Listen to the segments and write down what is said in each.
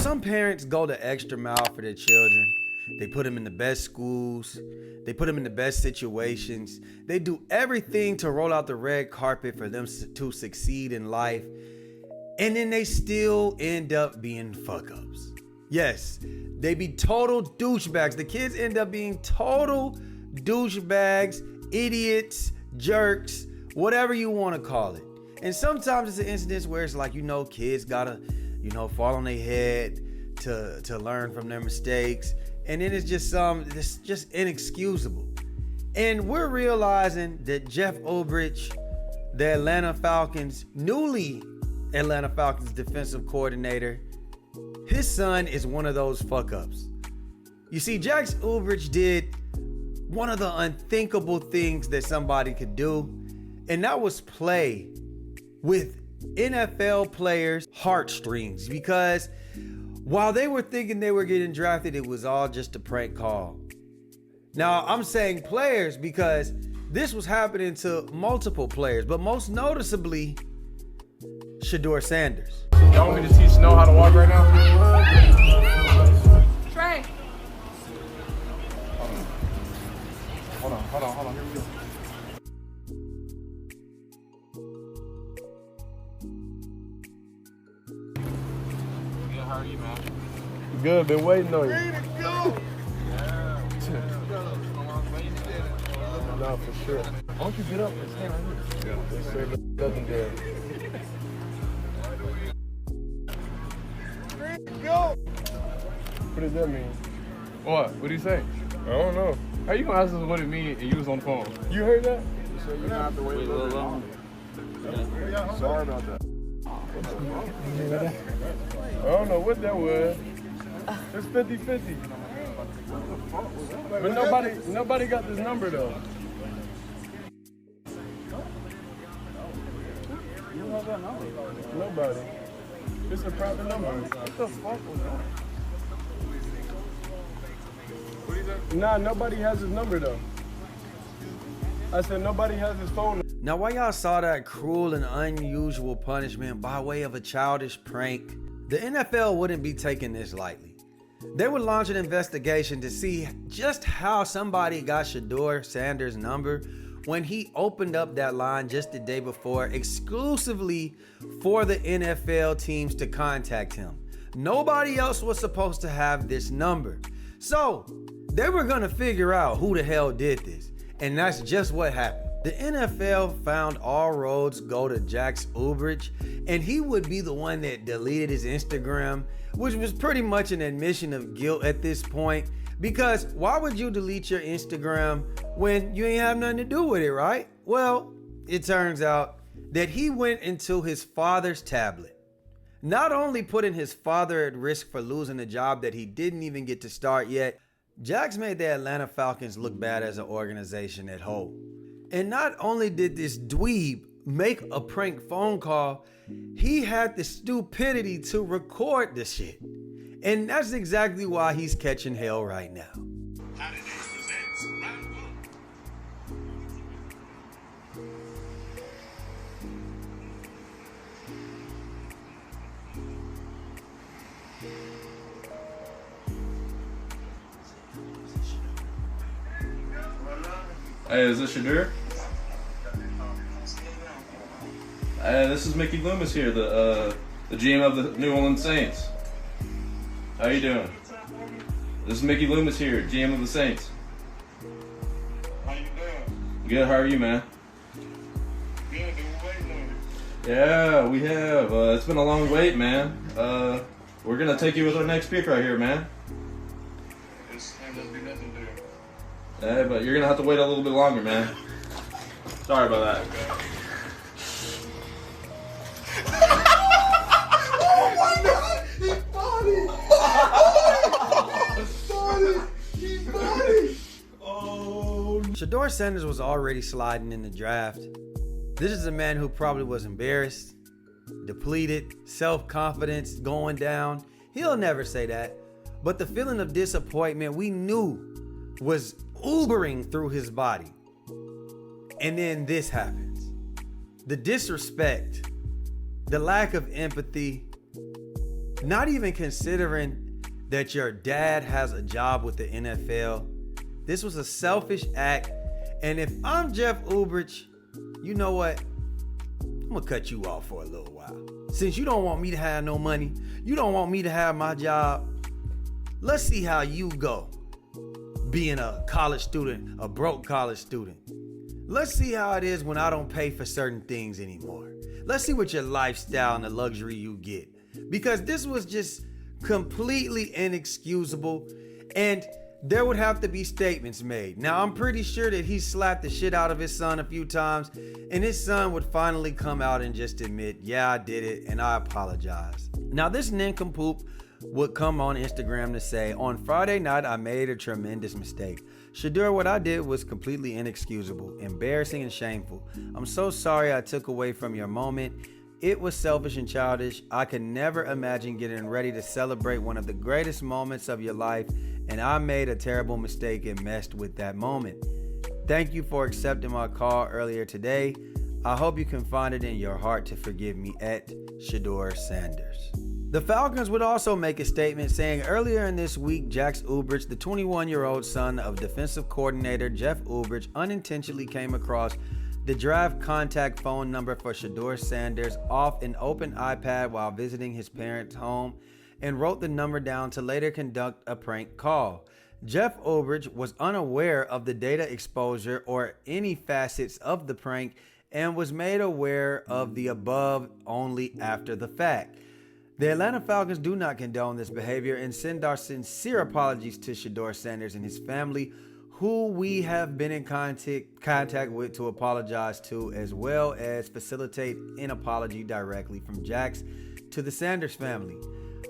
some parents go the extra mile for their children. They put them in the best schools. They put them in the best situations. They do everything to roll out the red carpet for them to succeed in life. And then they still end up being fuck-ups. Yes, they be total douchebags. The kids end up being total douchebags, idiots, jerks, whatever you want to call it. And sometimes it's an incident where it's like, kids gotta, fall on their head to learn from their mistakes. And then it's just inexcusable. And we're realizing that Jeff Ulbrich, the Atlanta Falcons, newly Atlanta Falcons defensive coordinator, his son is one of those fuck-ups. You see, Jack Ulbrich did one of the unthinkable things that somebody could do, and that was play with NFL players' heartstrings, because while they were thinking they were getting drafted, it was all just a prank call. Now, I'm saying players because this was happening to multiple players, but most noticeably, Shedeur Sanders. Y'all want me to teach Snow how to walk right now? Trey. Hold on. Here we go. Yeah, how are you, man? Good, been waiting on you. Ready to go! Yeah. No, for sure. Why don't you get up and stand right here? Yes, sir. Nothing there. Ready to go! What does that mean? What? What do you say? I don't know. How you gonna ask us what it means and you was on the phone? You heard that? So you're gonna have to wait a little longer. Sorry about that. I don't know what that was. It's 50-50. But nobody got this number though. You don't have that number. Nobody. It's a private number. What the fuck was that? Nah, nobody has his number though. I said nobody has his phone. Now, while y'all saw that cruel and unusual punishment by way of a childish prank, the NFL wouldn't be taking this lightly. They would launch an investigation to see just how somebody got Shedeur Sanders' number when he opened up that line just the day before exclusively for the NFL teams to contact him. Nobody else was supposed to have this number. So they were gonna figure out who the hell did this. And that's just what happened. The NFL found all roads go to Jack Ulbrich, and he would be the one that deleted his Instagram, which was pretty much an admission of guilt at this point, because why would you delete your Instagram when you ain't have nothing to do with it, right? Well, it turns out that he went into his father's tablet, not only putting his father at risk for losing a job that he didn't even get to start yet, Jax made the Atlanta Falcons look bad as an organization at whole. And not only did this dweeb make a prank phone call, he had the stupidity to record the shit. And that's exactly why he's catching hell right now. Hey, is this Shedeur? This is Mickey Loomis here, the GM of the New Orleans Saints. How you doing? This is Mickey Loomis here, GM of the Saints. How you doing? Good, how are you, man? Good, been waiting on you. Yeah, we have. It's been a long wait, man. We're gonna take you with our next pick right here, man. This ain't gonna be nothing to do. Yeah, but you're gonna have to wait a little bit longer, man. Sorry about that. Oh my God! He bought it! He bought it! Oh. Shedeur Sanders was already sliding in the draft. This is a man who probably was embarrassed, depleted, self-confidence going down. He'll never say that. But the feeling of disappointment we knew was Ubering through his body. And then this happens. The disrespect, the lack of empathy, Not even considering that your dad has a job with the NFL. This was a selfish act. And if I'm Jeff Ulbrich, you know what? I'm gonna cut you off for a little while. Since you don't want me to have no money, you don't want me to have my job, let's see how you go being a college student, a broke college student. Let's see how it is when I don't pay for certain things anymore. Let's see what your lifestyle and the luxury you get. Because this was just completely inexcusable, and there would have to be statements made. Now, I'm pretty sure that he slapped the shit out of his son a few times, and his son would finally come out and just admit, yeah, I did it, and I apologize. Now, this nincompoop would come on Instagram to say, on Friday night, I made a tremendous mistake. Shedeur, what I did was completely inexcusable, embarrassing, and shameful. I'm so sorry I took away from your moment. It was selfish and childish. I could never imagine getting ready to celebrate one of the greatest moments of your life, and I made a terrible mistake and messed with that moment. Thank you for accepting my call earlier today. I hope you can find it in your heart to forgive me, at Shedeur Sanders. The Falcons would also make a statement saying earlier in this week, Jax Ulbrich, the 21-year-old son of defensive coordinator Jeff Ulbrich, unintentionally came across the draft contact phone number for Shedeur Sanders off an open iPad while visiting his parents' home and wrote the number down to later conduct a prank call. Jeff Ulbrich was unaware of the data exposure or any facets of the prank and was made aware of the above only after the fact. The Atlanta Falcons do not condone this behavior and send our sincere apologies to Shedeur Sanders and his family, who we have been in contact with to apologize to, as well as facilitate an apology directly from Jax to the Sanders family.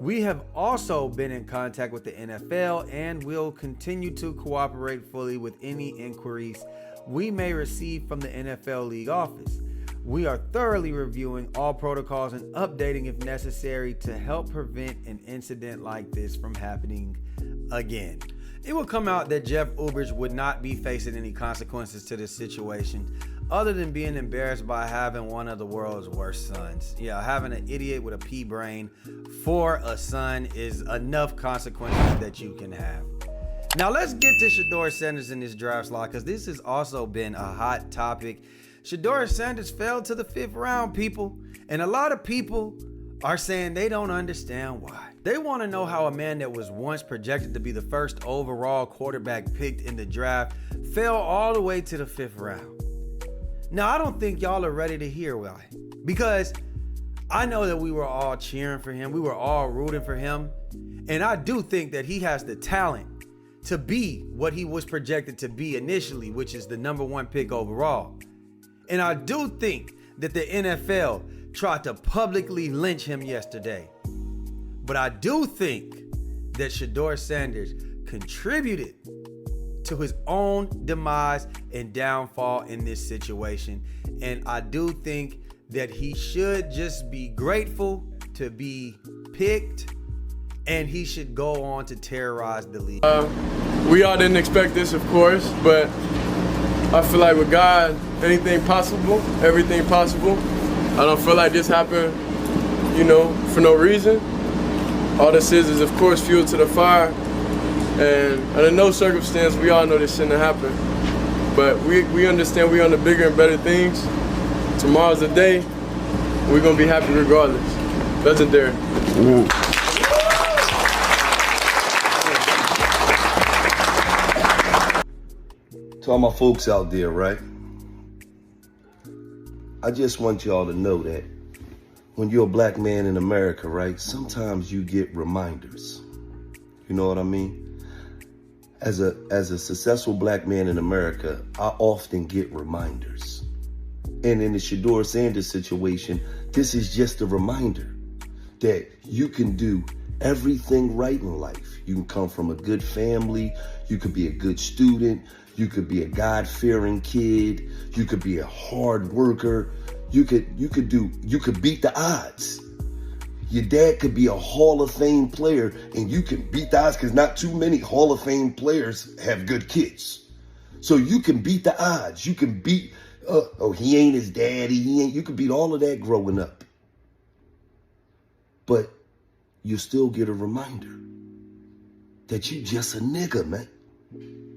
We have also been in contact with the NFL and will continue to cooperate fully with any inquiries we may receive from the NFL League office. We are thoroughly reviewing all protocols and updating if necessary to help prevent an incident like this from happening again. It will come out that Jeff Ulbrich would not be facing any consequences to this situation other than being embarrassed by having one of the world's worst sons. Yeah, having an idiot with a pea brain for a son is enough consequences that you can have. Now let's get to Shedeur Sanders in this draft slot, because this has also been a hot topic. Shedeur Sanders fell to the 5th round, people, and a lot of people are saying they don't understand why. They want to know how a man that was once projected to be the first overall quarterback picked in the draft fell all the way to the 5th round. Now, I don't think y'all are ready to hear why, because I know that we were all cheering for him. We were all rooting for him. And I do think that he has the talent to be what he was projected to be initially, which is the number 1 pick overall. And I do think that the NFL tried to publicly lynch him yesterday. But I do think that Shedeur Sanders contributed to his own demise and downfall in this situation. And I do think that he should just be grateful to be picked, and he should go on to terrorize the league. We all didn't expect this, of course, but I feel like with God, anything possible, everything possible. I don't feel like this happened, for no reason. All this is of course, fuel to the fire. And under no circumstance, we all know this shouldn't have happened. But we understand we're on the bigger and better things. Tomorrow's the day. We're going to be happy regardless. Legendary. To all my folks out there, right? I just want y'all to know that when you're a black man in America, right, sometimes you get reminders. You know what I mean? As a successful black man in America, I often get reminders. And in the Shedeur Sanders situation, this is just a reminder that you can do everything right in life. You can come from a good family, you could be a good student, you could be a God-fearing kid, you could be a hard worker, you could beat the odds. Your dad could be a Hall of Fame player and you can beat the odds, because not too many Hall of Fame players have good kids. So you can beat the odds. You can beat, he ain't his daddy, you can beat all of that growing up. But you still get a reminder that you just a nigga, man.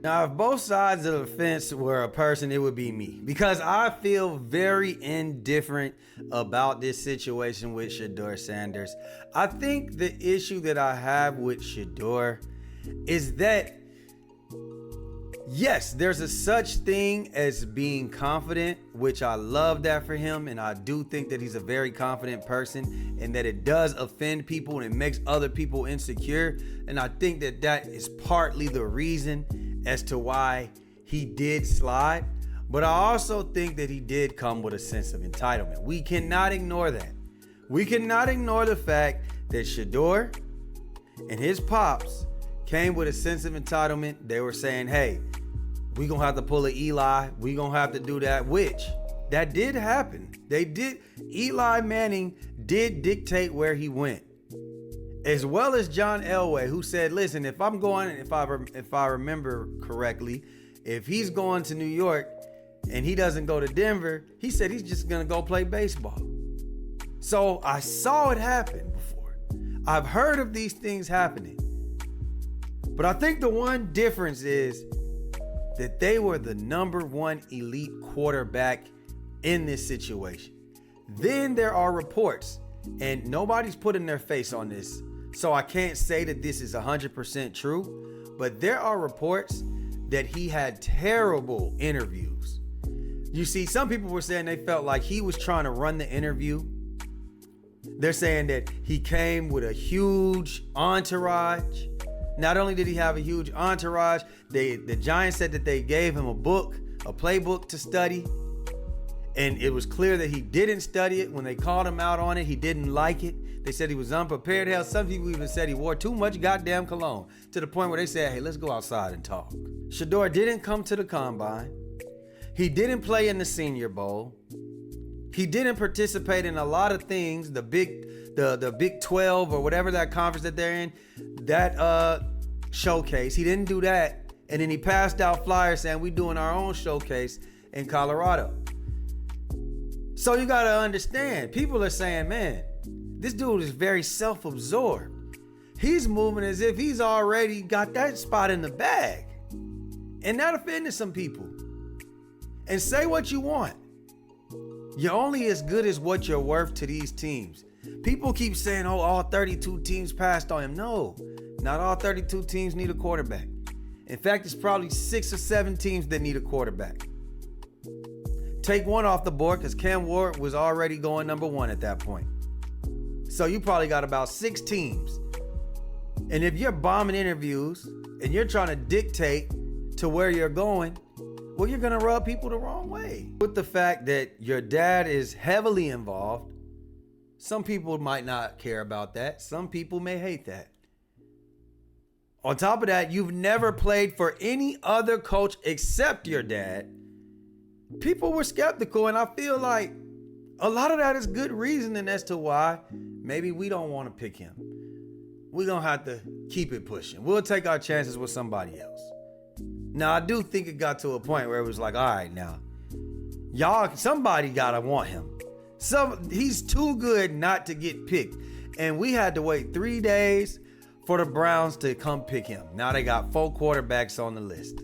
Now, if both sides of the fence were a person, it would be me, because I feel very indifferent about this situation with Shedeur Sanders. I think the issue that I have with Shedeur is that, yes, there's a such thing as being confident, which I love that for him, and I do think that he's a very confident person, and that it does offend people and it makes other people insecure. And I think that that is partly the reason as to why he did slide. But I also think that he did come with a sense of entitlement. We cannot ignore that. We cannot ignore the fact that Shedeur and his pops came with a sense of entitlement. They were saying, hey, we gonna have to pull an Eli. We gonna have to do that, which that did happen. They did. Eli Manning did dictate where he went, as well as John Elway, who said, listen, if I'm going, if I remember correctly, if he's going to New York and he doesn't go to Denver, he said he's just gonna go play baseball. So I saw it happen before. I've heard of these things happening. But I think the one difference is that they were the #1 elite quarterback in this situation. Then there are reports, and nobody's putting their face on this, so I can't say that this is 100% true, but there are reports that he had terrible interviews. You see, some people were saying they felt like he was trying to run the interview. They're saying that he came with a huge entourage. Not only did he have a huge entourage, the Giants said that they gave him a book, a playbook to study. And it was clear that he didn't study it. When they called him out on it, he didn't like it. They said he was unprepared. Hell, some people even said he wore too much goddamn cologne, to the point where they said, hey, let's go outside and talk. Shedeur didn't come to the combine. He didn't play in the Senior Bowl. He didn't participate in a lot of things, the Big 12 or whatever that conference that they're in, that showcase. He didn't do that. And then he passed out flyers saying we doing our own showcase in Colorado. So you got to understand, people are saying, man, this dude is very self-absorbed. He's moving as if he's already got that spot in the bag. And that offended some people. And say what you want. You're only as good as what you're worth to these teams. People keep saying, oh, all 32 teams passed on him. No, not all 32 teams need a quarterback. In fact, it's probably 6 or 7 teams that need a quarterback. Take one off the board because Cam Ward was already going #1 at that point. So you probably got about 6 teams. And if you're bombing interviews and you're trying to dictate to where you're going, well, you're going to rub people the wrong way. With the fact that your dad is heavily involved, some people might not care about that. Some people may hate that. On top of that, you've never played for any other coach except your dad. People were skeptical, and I feel like a lot of that is good reasoning as to why maybe we don't want to pick him. We're going to have to keep it pushing. We'll take our chances with somebody else. Now, I do think it got to a point where it was like, all right, now, y'all, somebody got to want him. He's too good not to get picked. And we had to wait 3 days for the Browns to come pick him. Now they got 4 quarterbacks on the list.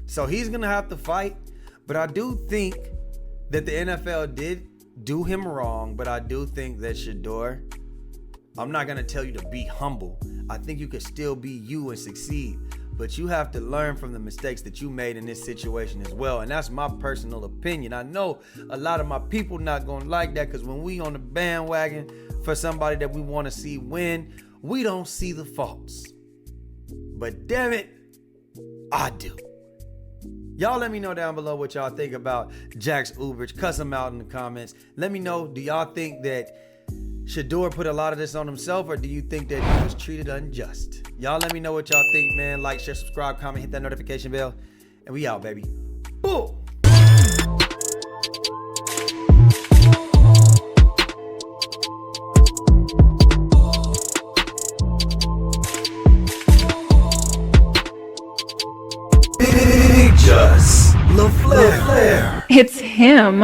So he's going to have to fight. But I do think that the NFL did do him wrong. But I do think that Shedeur, I'm not going to tell you to be humble. I think you can still be you and succeed. But you have to learn from the mistakes that you made in this situation as well. And that's my personal opinion. I know a lot of my people not going to like that, because when we on the bandwagon for somebody that we want to see win, we don't see the faults. But damn it, I do. Y'all let me know down below what y'all think about Jax Ulbrich. Cuss him out in the comments. Let me know, do y'all think that Shedeur put a lot of this on himself, or do you think that he was treated unjust? Y'all let me know what y'all think, man. Like, share, subscribe, comment, hit that notification bell, and we out, baby. Boom! Just LaFlare. It's him.